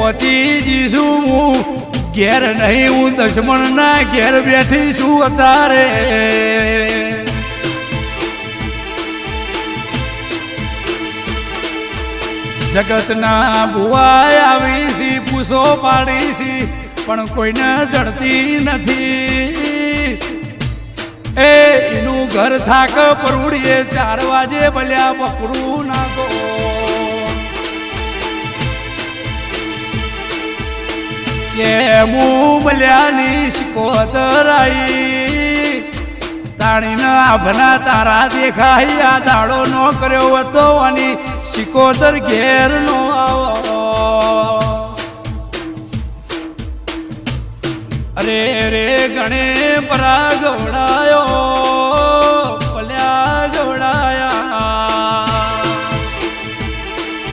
પહોંચી જઈશું હું ઘેર નહીં હું દુશ્મનના ઘેર બેઠી છું અત્યારે જગતના ભુવાય આવી છી પૂછો પાડી છી પણ કોઈને જડતી નથી એનું ઘર થાક પરુડીએ 4 વાગે ભલ્યા બકરું નાખો કે હું ભલ્યાની શિકોતર આવી તાણીના આભના તારા દેખાય આ દાડો નો કર્યો હતો અને શિકોતર ઘેર નો આવો અરે રે ગણે પરા ગવડાયો